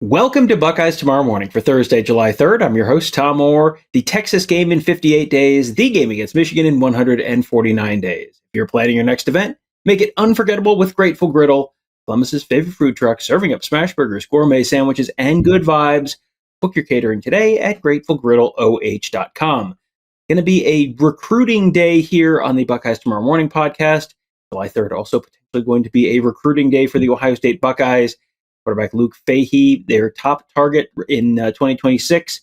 Welcome to Buckeyes Tomorrow Morning for Thursday, July 3rd. I'm your host, Tom Orr. The Texas game in 58 days, the game against Michigan in 149 days. If you're planning your next event, make it unforgettable with Grateful Griddle, Columbus's favorite food truck, serving up smash burgers, gourmet sandwiches, and good vibes. Book your catering today at GratefulGriddleOH.com. Going to be a recruiting day here on the Buckeyes Tomorrow Morning podcast. July 3rd also potentially going to be a recruiting day for the Ohio State Buckeyes. Quarterback Luke Fahey, their top target in 2026,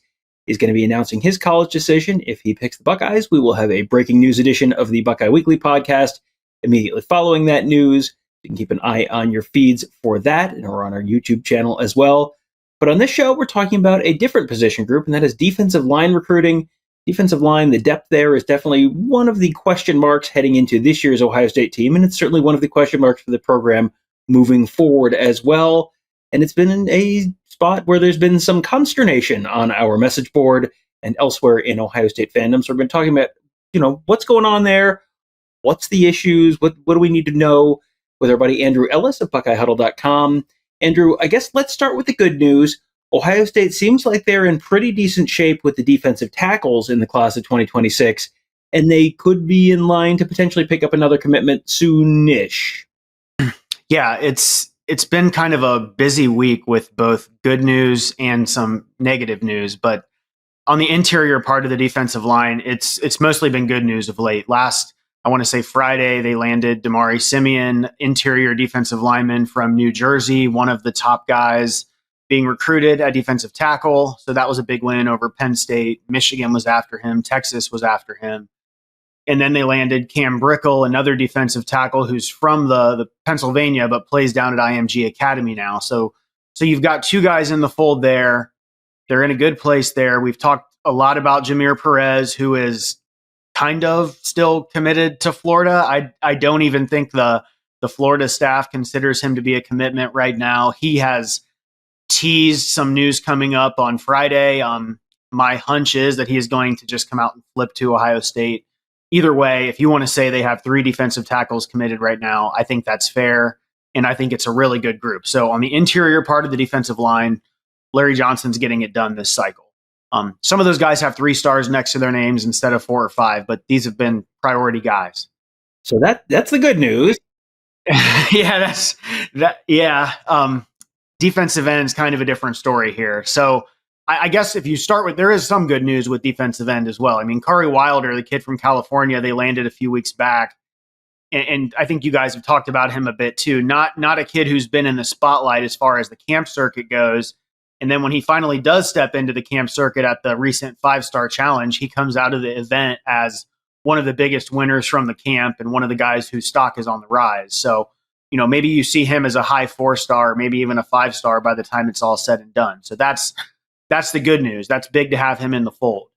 is going to be announcing his college decision. If he picks the Buckeyes, we will have a breaking news edition of the Buckeye Weekly podcast immediately following that news. You can keep an eye on your feeds for that, and we're on our YouTube channel as well. But on this show, we're talking about a different position group, and that is defensive line recruiting. Defensive line, the depth there is definitely one of the question marks heading into this year's Ohio State team, and it's certainly one of the question marks for the program moving forward as well. And it's been a spot where there's been some consternation on our message board and elsewhere in Ohio State fandom. So we've been talking about, what's going on there? What's the issues? What do we need to know with our buddy Andrew Ellis of BuckeyeHuddle.com. Andrew, I guess let's start with the good news. Ohio State seems like they're in pretty decent shape with the defensive tackles in the class of 2026, and they could be in line to potentially pick up another commitment soonish. Yeah, it's been kind of a busy week with both good news and some negative news, but on the interior part of the defensive line, it's mostly been good news of late. Last, I want to say Friday, they landed Damari Simeon, interior defensive lineman from New Jersey, one of the top guys being recruited at defensive tackle. So that was a big win over Penn State. Michigan was after him. Texas was after him. And then they landed Cam Brickle, another defensive tackle who's from the Pennsylvania, but plays down at IMG Academy now. So you've got two guys in the fold there. They're in a good place there. We've talked a lot about Jameer Perez, who is kind of still committed to Florida. I don't even think the Florida staff considers him to be a commitment right now. He has teased some news coming up on Friday. My hunch is that he is going to just come out and flip to Ohio State. Either way, if you want to say they have three defensive tackles committed right now, I think that's fair, and I think it's a really good group. So on the interior part of the defensive line, Larry Johnson's getting it done this cycle. Some of those guys have 3 stars next to their names instead of 4 or 5, but these have been priority guys. So that's the good news. Yeah, defensive end is kind of a different story here. So I guess if you start with, there is some good news with defensive end as well. I mean, Kari Wilder, the kid from California, they landed a few weeks back. And I think you guys have talked about him a bit too. Not a kid who's been in the spotlight as far as the camp circuit goes. And then when he finally does step into the camp circuit at the recent 5-star challenge, he comes out of the event as one of the biggest winners from the camp and one of the guys whose stock is on the rise. So, maybe you see him as a high 4-star, maybe even a 5-star by the time it's all said and done. So that's the good news. That's big to have him in the fold.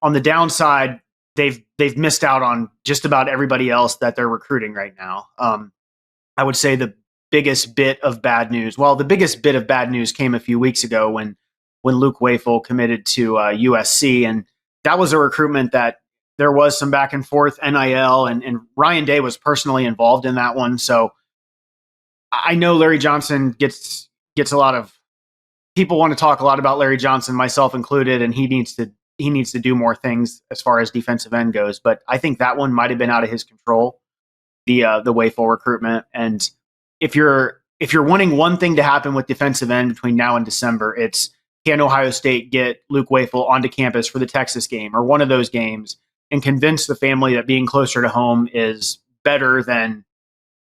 On the downside, they've missed out on just about everybody else that they're recruiting right now. I would say the biggest bit of bad news. Well, the biggest bit of bad news came a few weeks ago when Luke Wafel committed to USC, and that was a recruitment that there was some back and forth NIL, and Ryan Day was personally involved in that one. So I know Larry Johnson gets a lot of people want to talk a lot about Larry Johnson, myself included, and he needs to do more things as far as defensive end goes. But I think that one might have been out of his control, the Wafel recruitment. And if you're wanting one thing to happen with defensive end between now and December, it's can Ohio State get Luke Wafel onto campus for the Texas game or one of those games and convince the family that being closer to home is better than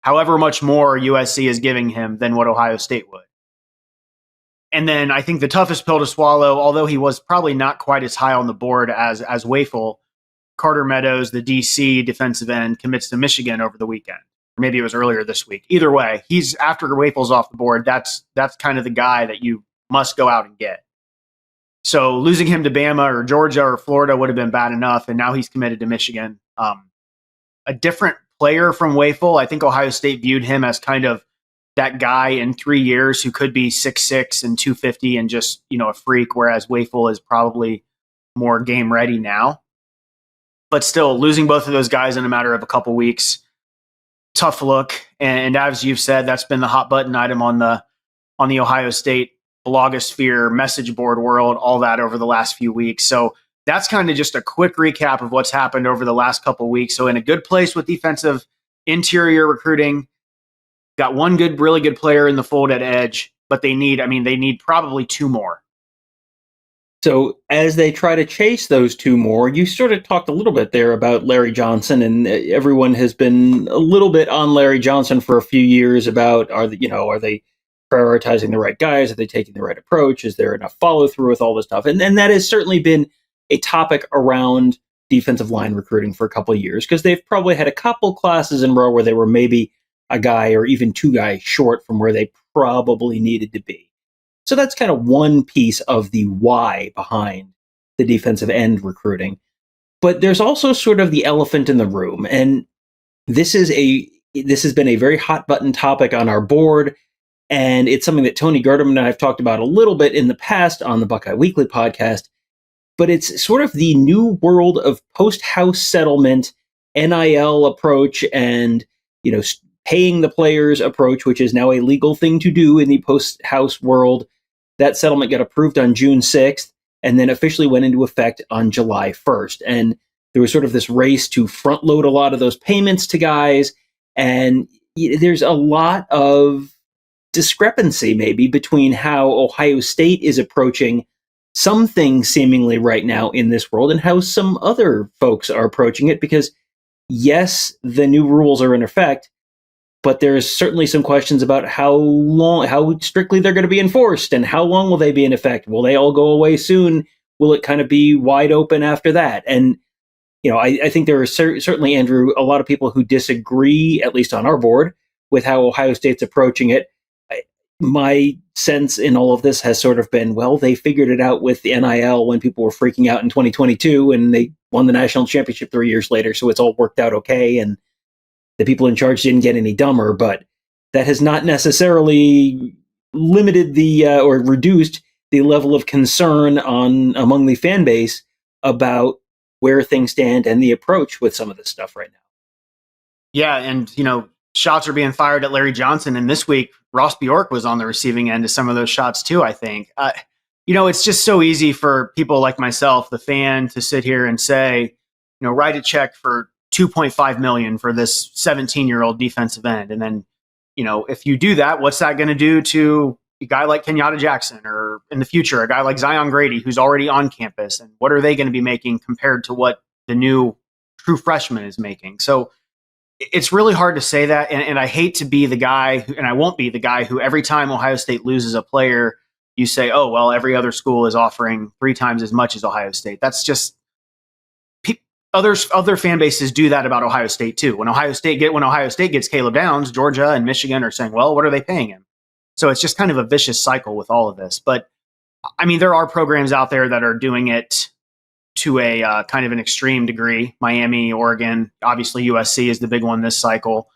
however much more USC is giving him than what Ohio State would. And then I think the toughest pill to swallow, although he was probably not quite as high on the board as Wafel, Carter Meadows, the DC defensive end, commits to Michigan over the weekend. Or maybe it was earlier this week. Either way, he's after Wafel's off the board. That's kind of the guy that you must go out and get. So losing him to Bama or Georgia or Florida would have been bad enough, and now he's committed to Michigan. A different player from Wafel. I think Ohio State viewed him as kind of that guy in 3 years who could be 6'6" and 250 and just, a freak, whereas Wafel is probably more game ready now. But still, losing both of those guys in a matter of a couple weeks, tough look. And as you've said, that's been the hot button item on the Ohio State blogosphere, message board world, all that over the last few weeks. So that's kind of just a quick recap of what's happened over the last couple of weeks. So in a good place with defensive interior recruiting, got one really good player in the fold at edge, but they need probably two more. So as they try to chase those two more, you sort of talked a little bit there about Larry Johnson, and everyone has been a little bit on Larry Johnson for a few years about are they prioritizing the right guys? Are they taking the right approach? Is there enough follow through with all this stuff? And that has certainly been a topic around defensive line recruiting for a couple of years, because they've probably had a couple classes in a row where they were maybe a guy or even two guys short from where they probably needed to be. So that's kind of one piece of the why behind the defensive end recruiting. But there's also sort of the elephant in the room. And this has been a very hot button topic on our board. And it's something that Tony Gerdeman and I have talked about a little bit in the past on the Buckeye Weekly podcast. But it's sort of the new world of post-house settlement, NIL approach, and, paying the players approach, which is now a legal thing to do in the post-house world. That settlement got approved on June 6th and then officially went into effect on July 1st. And there was sort of this race to front load a lot of those payments to guys. And there's a lot of discrepancy maybe between how Ohio State is approaching some things seemingly right now in this world and how some other folks are approaching it, because yes, the new rules are in effect, but there's certainly some questions about how strictly they're going to be enforced, and how long will they be in effect? Will they all go away soon? Will it kind of be wide open after that? And, I think there are certainly, Andrew, a lot of people who disagree, at least on our board, with how Ohio State's approaching it. My sense in all of this has sort of been, well, they figured it out with the NIL when people were freaking out in 2022, and they won the national championship 3 years later. So it's all worked out okay. And the people in charge didn't get any dumber, but that has not necessarily limited or reduced the level of concern among the fan base about where things stand and the approach with some of this stuff right now. Yeah, and shots are being fired at Larry Johnson, and this week Ross Bjork was on the receiving end of some of those shots too, I think. It's just so easy for people like myself, the fan, to sit here and say, write a check for $2.5 million for this 17-year-old defensive end. And then, if you do that, what's that going to do to a guy like Kenyatta Jackson, or in the future, a guy like Zion Grady, who's already on campus? And what are they going to be making compared to what the new true freshman is making? So it's really hard to say that. And I hate to be the guy, and I won't be the guy who every time Ohio State loses a player, you say, oh, well, every other school is offering 3 times as much as Ohio State. That's just, other fan bases do that about Ohio State too. When Ohio State gets Caleb Downs, Georgia and Michigan are saying, well, what are they paying him? So it's just kind of a vicious cycle with all of this. But there are programs out there that are doing it to a kind of an extreme degree. Miami, Oregon, obviously USC is the big one this cycle.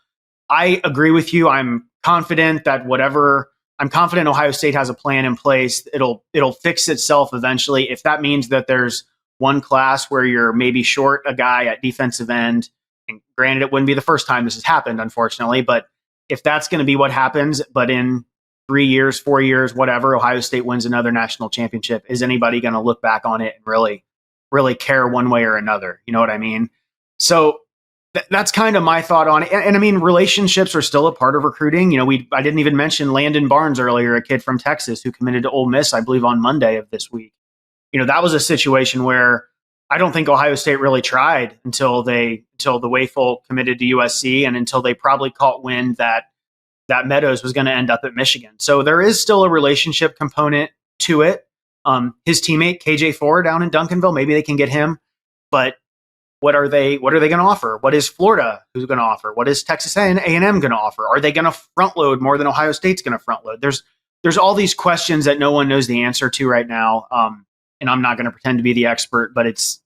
I agree with you. I'm confident Ohio State has a plan in place. It'll fix itself eventually. If that means that there's one class where you're maybe short a guy at defensive end, and granted, it wouldn't be the first time this has happened, unfortunately, but if that's going to be what happens, but in 3 years, 4 years, whatever, Ohio State wins another national championship, is anybody going to look back on it and really care one way or another? You know what I mean? So that's kind of my thought on it. And relationships are still a part of recruiting. I didn't even mention Landon Barnes earlier, a kid from Texas who committed to Ole Miss, I believe, on Monday of this week. That was a situation where I don't think Ohio State really tried until the Wayful committed to USC, and until they probably caught wind that Meadows was going to end up at Michigan. So there is still a relationship component to it. His teammate KJ Ford down in Duncanville, maybe they can get him, but what are they going to offer? What is Florida who's going to offer? What is Texas A&M going to offer? Are they going to front load more than Ohio State's going to front load? There's all these questions that no one knows the answer to right now. And I'm not going to pretend to be the expert, but it's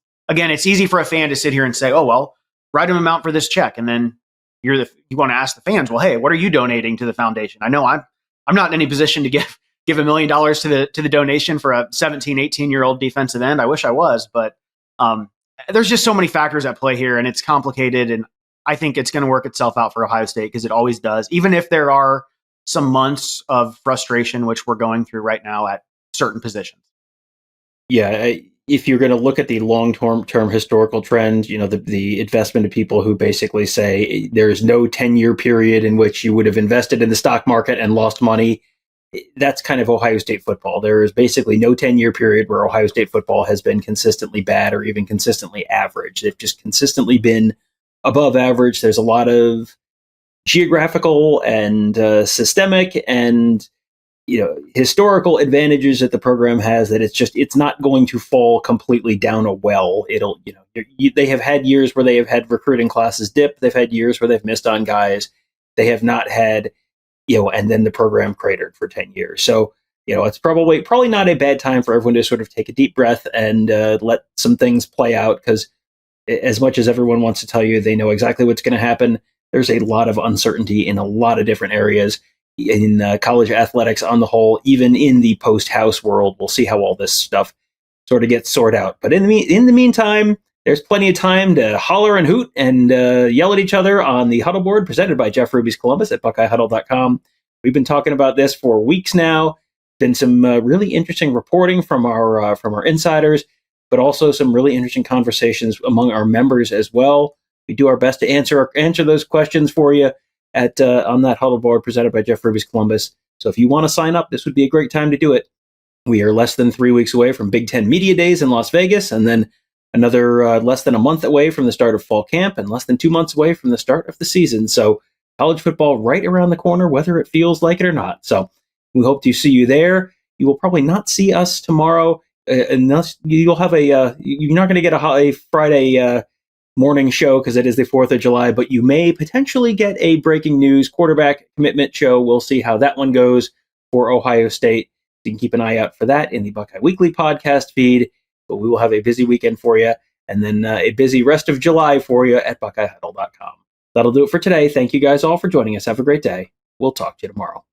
easy for a fan to sit here and say, oh, well, write him amount for this check. And then you want to ask the fans, well, hey, what are you donating to the foundation? I know I'm not in any position to give $1 million to the donation for a 17, 18-year-old defensive end. I wish I was, but there's just so many factors at play here, and it's complicated. And I think it's going to work itself out for Ohio State, because it always does. Even if there are some months of frustration, which we're going through right now at certain positions. Yeah, if you're going to look at the long-term historical trend, the investment of people who basically say there's no 10-year period in which you would have invested in the stock market and lost money, that's kind of Ohio State football. There is basically no 10-year period where Ohio State football has been consistently bad or even consistently average. They've just consistently been above average. There's a lot of geographical and systemic and historical advantages that the program has, that it's not going to fall completely down a well. They have had years where they have had recruiting classes dip. They've had years where they've missed on guys. They have not had, and then the program cratered for 10 years. So, it's probably not a bad time for everyone to sort of take a deep breath and let some things play out, because as much as everyone wants to tell you they know exactly what's going to happen, there's a lot of uncertainty in a lot of different areas in college athletics on the whole, even in the post-house world. We'll see how all this stuff sort of gets sorted out. But in the meantime, there's plenty of time to holler and hoot and yell at each other on the Huddle Board presented by Jeff Ruby's Columbus at BuckeyeHuddle.com. We've been talking about this for weeks now. Been some really interesting reporting from our insiders, but also some really interesting conversations among our members as well. We do our best to answer those questions for you on that Huddle Board presented by Jeff Ruby's Columbus. So if you want to sign up, this would be a great time to do it. We are less than 3 weeks away from Big Ten Media Days in Las Vegas, and then another less than a month away from the start of fall camp, and less than 2 months away from the start of the season. So college football right around the corner, whether it feels like it or not. So we hope to see you there. You will probably not see us tomorrow, unless you'll have you're not going to get a Friday morning show because it is the 4th of July, but you may potentially get a breaking news quarterback commitment show. We'll see how that one goes for Ohio State. You can keep an eye out for that in the Buckeye Weekly podcast feed, but we will have a busy weekend for you, and then a busy rest of July for you at BuckeyeHuddle.com. That'll do it for today. Thank you guys all for joining us. Have a great day. We'll talk to you tomorrow.